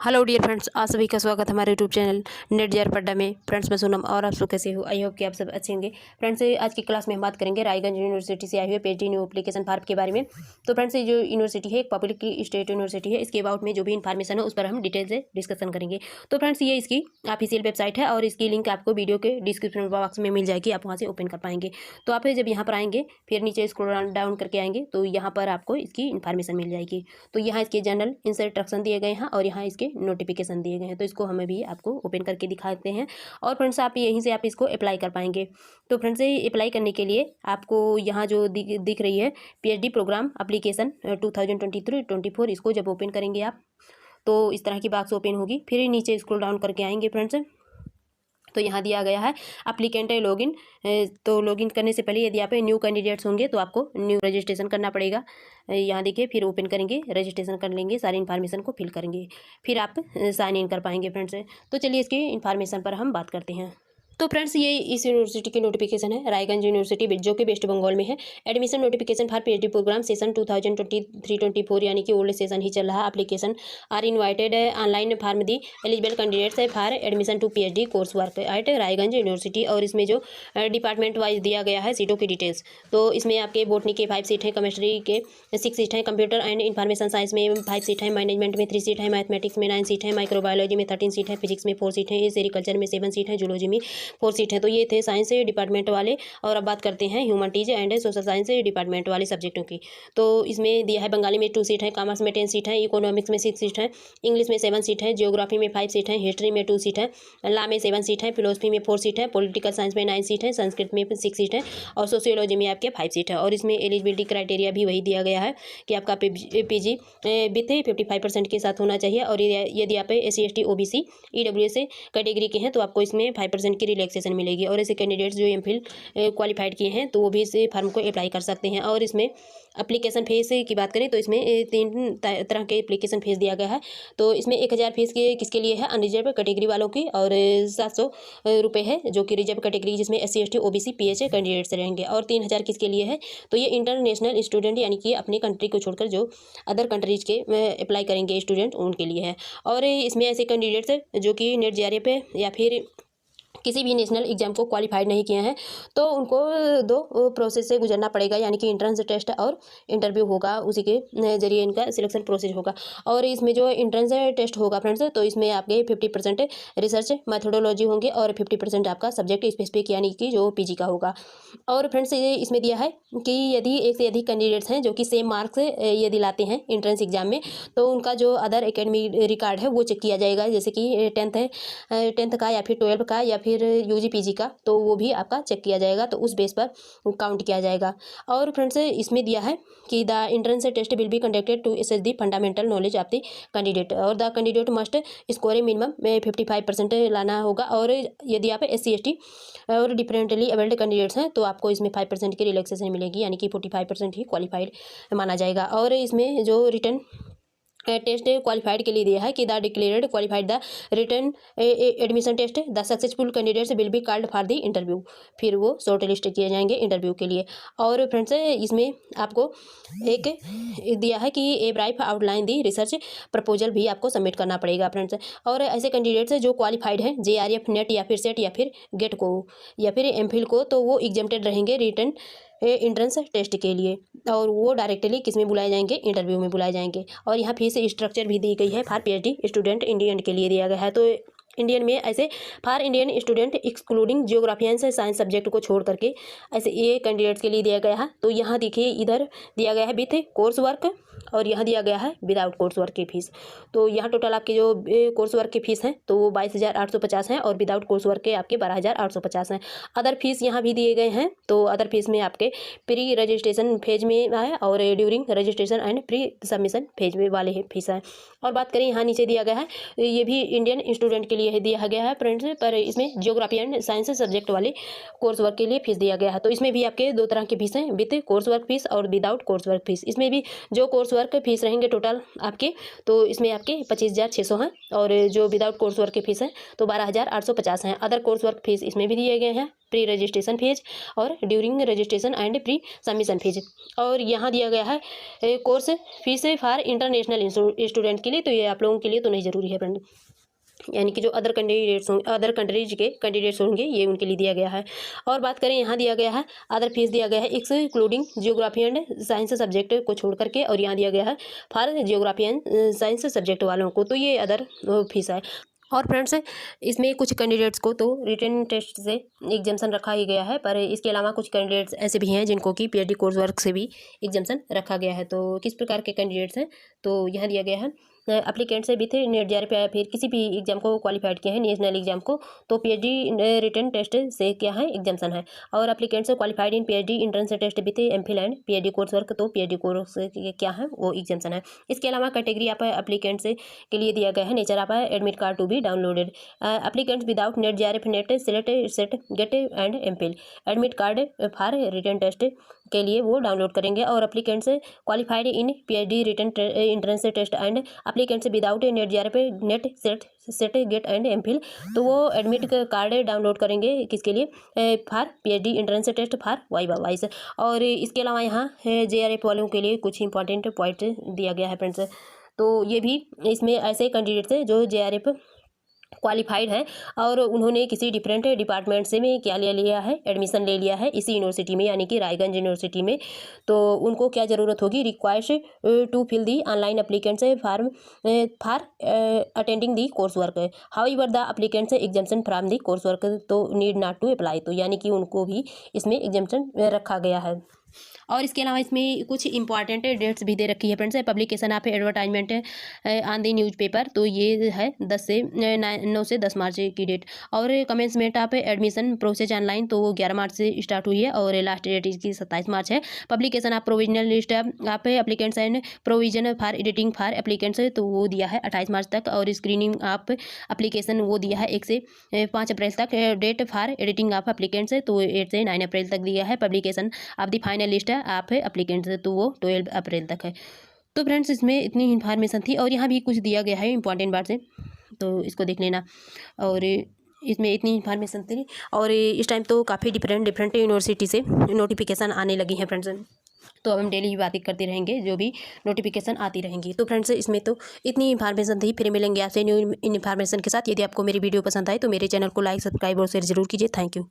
Hello dear friends, आप सभी का स्वागत है हमारे यूट्यूब चैनल नेट जेआर पड्डा में। फ्रेंड्स मैं सोनम और आप सब कैसे हो? आई होप कि आप सब अच्छे होंगे। फ्रेंड्स आज की क्लास में हम बात करेंगे रायगंज यूनिवर्सिटी से आई हुए पीएचडी न्यू एप्लीकेशन फॉर्म के बारे में। तो फ्रेंड्स ये जो यूनिवर्सिटी है एक पब्लिक स्टेट यूनिवर्सिटी है। इसके अबाउट में जो भी इन्फॉर्मेशन है उस पर हम डिटेल से डिस्कशन करेंगे। तो फ्रेंड्स ये इसकी ऑफिशियल वेबसाइट है और इसकी लिंक आपको वीडियो के डिस्क्रिप्शन बॉक्स में मिल जाएगी, आप वहाँ से ओपन कर पाएंगे। तो आप जब यहाँ पर आएंगे फिर नीचे स्क्रॉल डाउन करके आएंगे तो यहाँ पर आपको इसकी इन्फॉर्मेशन मिल जाएगी। तो यहाँ इसके जनरल इंस्ट्रक्शन दिए गए हैं और यहाँ इसके नोटिफिकेशन दिए गए हैं। तो इसको हमें भी आपको ओपन करके दिखाते हैं और फ्रेंड्स आप यहीं से आप इसको अप्लाई कर पाएंगे। तो फ्रेंड्स अप्लाई करने के लिए आपको यहाँ जो दिख रही है पीएचडी प्रोग्राम एप्लीकेशन 2023-24, इसको जब ओपन करेंगे आप तो इस तरह की बॉक्स ओपन होगी। फिर नीचे स्क्रॉल डाउन करके आएंगे फ्रेंड्स तो यहाँ दिया गया है एप्लीकेंट लॉगिन। तो लॉगिन करने से पहले यदि आप न्यू कैंडिडेट्स होंगे तो आपको न्यू रजिस्ट्रेशन करना पड़ेगा। यहाँ देखिए, फिर ओपन करेंगे, रजिस्ट्रेशन कर लेंगे, सारी इन्फॉर्मेशन को फिल करेंगे, फिर आप साइन इन कर पाएंगे फ्रेंड्स। तो चलिए इसकी इन्फॉर्मेशन पर हम बात करते हैं। तो फ्रेंड्स ये इस यूनिवर्सिटी की नोटिफिकेशन है, रायगंज यूनिवर्सिटी जो कि वेस्ट बंगाल में है। Admission notification for PhD programme session 2023-24 यानी कि ओल्ड सेशन ही चल रहा है। Application are invited online form the eligible candidates है for admission to PhD course work at Raiganj university. और इसमें जो डिपार्टमेंट वाइज दिया गया है सीटों की डिटेल्स, तो इसमें आपके बोटनी के 5 सीट हैं, केमिस्ट्री के 6 सीट हैं, कंप्यूटर एंड इन्फॉर्मेशन साइंस में 5 सीट है, मैनेजमेंट में 3 सीट है, मैथमेटिक्स में 9 सीट है, माइक्रोबायोलॉजी में 13 सीट है, फिजिक्स में 4 सीट है, सेरिकल्चर में 7 सीट है, जूलॉजी में 4 सीट है। तो ये थे साइंस डिपार्टमेंट वाले। और अब बात करते हैं humanities and social science department वाले सब्जेक्टों की। तो इसमें दिया है बंगाली में 2 सीट है, कॉमर्स में 10 सीट है, इकोनॉमिक्स में 6 सीट है, इंग्लिश में 7 सीट है, जियोग्राफी में 5 सीट है, हिस्ट्री में 2 सीट है, लॉ में 7 सीट है, फिलोसफी में 4 सीट है, पॉलिटिकल साइंस में 9 सीट है, संस्कृत में 6 सीट है और सोशियोलॉजी में आपके 5 सीट है। और इसमें एलिजिबिलिटी क्राइटेरिया भी वही दिया गया है कि आपका पीजी विथ 55% के साथ होना चाहिए। और यदि आप SC ST OBC EWS category के हैं तो आपको इसमें 5% की रिलैक्सेशन मिलेगी। और ऐसे कैंडिडेट्स जो एमफिल क्वालिफाइड किए हैं तो वो भी इस फार्म को अप्लाई कर सकते हैं। और इसमें एप्लीकेशन फीस की बात करें तो इसमें 3 तरह के एप्लीकेशन फीस दिया गया है। तो इसमें 1000 फीस के किसके लिए है? अनरिजर्व कैटेगरी वालों की, और 700 रुपये है जो कि रिजर्व कैटेगरी जिसमें SC ST OBC PH candidates रहेंगे। और 3000 किसके लिए है? तो ये इंटरनेशनल स्टूडेंट यानी कि अपने कंट्री को छोड़कर जो अदर कंट्रीज के अप्लाई करेंगे स्टूडेंट उनके लिए है। और इसमें ऐसे कैंडिडेट्स जो कि नेट JRF पे या फिर किसी भी नेशनल एग्जाम को क्वालिफाइड नहीं किए हैं तो उनको 2 प्रोसेस से गुजरना पड़ेगा, यानी कि एंट्रेंस टेस्ट और इंटरव्यू होगा, उसी के जरिए इनका सिलेक्शन प्रोसेस होगा। और इसमें जो एंट्रेंस टेस्ट होगा फ्रेंड्स तो इसमें आपके 50% रिसर्च मैथोडोलॉजी होंगे और 50% आपका सब्जेक्ट स्पेसिफिक यानी कि जो PG का होगा। और फ्रेंड्स ये इसमें दिया है कि यदि एक से अधिक कैंडिडेट्स हैं जो कि सेम मार्क्स यदि लाते हैं एंट्रेंस एग्जाम में तो उनका जो अदर एकेडमिक रिकॉर्ड है वो चेक किया जाएगा, जैसे कि 10th का या फिर 12th का या फिर UG PG का, तो वो भी आपका चेक किया जाएगा, तो उस बेस पर काउंट किया जाएगा। और फ्रेंड्स इसमें दिया है कि the entrance test will be conducted to assess the fundamental knowledge of the candidate और the candidate must score a minimum 55% लाना होगा। और यदि आप SC ST और डिफरेंटली एबल्ड कैंडिडेट्स हैं तो आपको इसमें 5% की रिलैक्सेशन मिलेगी, यानी कि 45% ही क्वालिफाइड माना जाएगा। और इसमें जो रिटर्न टेस्ट क्वालिफाइड के लिए दिया है कि the declared qualified the return admission test the successful candidates will be called for the interview, फिर वो शॉर्ट लिस्ट किए जाएंगे इंटरव्यू के लिए। और फ्रेंड्स इसमें आपको एक दिया है कि ए ब्राइफ आउटलाइन दी रिसर्च प्रपोजल भी आपको सबमिट करना पड़ेगा फ्रेंड्स। और ऐसे कैंडिडेट्स जो क्वालिफाइड हैं JRF नेट या फिर सेट या फिर गेट को या फिर MPhil को, तो वो एग्जेम्प्टेड रहेंगे रिटर्न एंट्रेंस टेस्ट के लिए और वो डायरेक्टली किस में बुलाए जाएंगे? इंटरव्यू में बुलाए जाएंगे। और यहाँ फीस स्ट्रक्चर भी दी गई है फॉर PhD स्टूडेंट इंडियन के लिए दिया गया है। तो इंडियन में ऐसे for Indian student excluding geography and science subject को छोड़ करके ऐसे ये कैंडिडेट्स के लिए दिया गया है। तो यहाँ देखिए इधर दिया गया है विथ कोर्स वर्क और यहाँ दिया गया है विदाउट कोर्स वर्क की फीस। तो यहाँ टोटल आपके जो कोर्स वर्क की फीस है तो वो 22,850 है और विदाउट कोर्स वर्क के आपके 12,850 हैं। अदर फीस यहाँ भी दिए गए हैं। तो अदर फीस में आपके प्री रजिस्ट्रेशन फेज में है और during registration and pre submission phase में वाले फीस हैं। और बात करें यहाँ नीचे दिया गया है, ये भी इंडियन स्टूडेंट के लिए दिया गया है फ्रेंड्स, पर इसमें जियोग्राफी एंड साइंस सब्जेक्ट वाले कोर्स वर्क के लिए फीस दिया गया है। तो इसमें भी आपके 2 तरह की फीस हैं, विद कोर्स वर्क फीस और विदाउट कोर्स वर्क फीस। इसमें भी जो कोर्स कोर्स वर्क फीस रहेंगे टोटल आपके, तो इसमें आपके 25,600 हैं, और जो विदाउट कोर्स वर्क की फ़ीस है तो 12,850 हैं। अदर कोर्स वर्क फीस इसमें भी दिए गए हैं, प्री रजिस्ट्रेशन फीस और during registration and pre submission fees. और यहाँ दिया गया है course fees for international student के लिए, तो ये आप लोगों के लिए तो नहीं ज़रूरी है फ्रेंड, यानी कि जो अदर कैंडिडेट्स होंगे, अदर कंट्रीज के कैंडिडेट्स होंगे, ये उनके लिए दिया गया है। और बात करें, यहाँ दिया गया है अदर फीस दिया गया है excluding geography and science subject को छोड़ करके, और यहाँ दिया गया है for geography and science subject वालों को, तो ये अदर फीस है। और फ्रेंड्स, इसमें कुछ कैंडिडेट्स को तो रिटन टेस्ट से एग्जाम्शन रखा ही गया है, पर इसके अलावा कुछ कैंडिडेट्स ऐसे भी हैं जिनको कि पीएचडी कोर्स वर्क से भी एग्जाम्शन रखा गया है। तो किस प्रकार के कैंडिडेट्स हैं, तो यहाँ दिया गया है एप्लीकेंट से विथ नेट जेआरएफ या फिर किसी भी एग्जाम को क्वालिफाइड किए हैं, नेशनल एग्जाम को, तो पीएचडी रिटन टेस्ट से क्या है एग्जाम्शन है। और एप्लीकेंट से qualified in PhD entrance test with MPhil and PhD course work, तो पीएचडी कोर्स क्या है वो एग्जाम्शन है। इसके अलावा कैटेगरी आप एप्लीकेंट से के लिए दिया गया है नेचर आप admit card to be downloaded, applicants without NET JRF NET select SET GATE and MPhil admit card for written test के लिए वो डाउनलोड करेंगे। और applicants qualified in PhD written entrance test and applicants without NET JRF NET SET GATE and MPhil, तो वो admit card download करेंगे किसके लिए, for PhD entrance test for viva voce. और इसके अलावा यहाँ जेआरएफ वालों के लिए कुछ इंपॉर्टेंट पॉइंट दिया गया है फ्रेंड्स, तो ये भी इसमें ऐसे कैंडिडेट्स हैं जो जेआरएफ क्वालिफाइड है और उन्होंने किसी डिफरेंट डिपार्टमेंट से में क्या ले लिया है, एडमिशन ले लिया है इसी यूनिवर्सिटी में, यानी कि रायगंज यूनिवर्सिटी में, तो उनको क्या ज़रूरत होगी, requires to fill the online applicants form for attending the course work, however the applicants exemption from the course work, तो नीड नॉट टू अप्लाई, तो यानी कि उनको भी इसमें एग्जाम्शन रखा गया है। और इसके अलावा इसमें कुछ इंपॉर्टेंट डेट्स भी दे रखी है friends, publication of advertisement on the newspaper, तो ये है 9 से 10 मार्च की डेट। और commencement of admission process online, तो वो 11 मार्च से स्टार्ट हुई है और लास्ट डेट इसकी 27 मार्च है। Publication of provisional list of applicants and provision for editing for applicants, तो वो दिया है 28 मार्च तक। और स्क्रीनिंग ऑफ एप्लीकेशन वो दिया है 1 से 5 अप्रैल तक। Date for editing of applicants, तो 8 से 9 अप्रैल तक दिया है। Publication of the final list आप एप्लीकेंट्स, तो वो 12 अप्रैल तक है। तो फ्रेंड्स, इसमें इतनी इन्फॉर्मेशन थी और यहाँ भी कुछ दिया गया है इंपॉर्टेंट बात से, तो इसको देख लेना। और इसमें इतनी इन्फॉर्मेशन थी, और इस टाइम तो काफ़ी डिफरेंट यूनिवर्सिटी से नोटिफिकेशन आने लगी हैं फ्रेंड्स, तो अब हम डेली ही बातें करते रहेंगे, जो भी नोटिफिकेशन आती रहेंगी। तो फ्रेंड्स, इसमें तो इतनी इन्फॉर्मेशन थी, फिर मिलेंगे आपसे न्यू इन्फॉर्मेशन के साथ। यदि आपको मेरी वीडियो पसंद आए तो मेरे चैनल को लाइक, सब्सक्राइब और शेयर जरूर कीजिए। Thank you.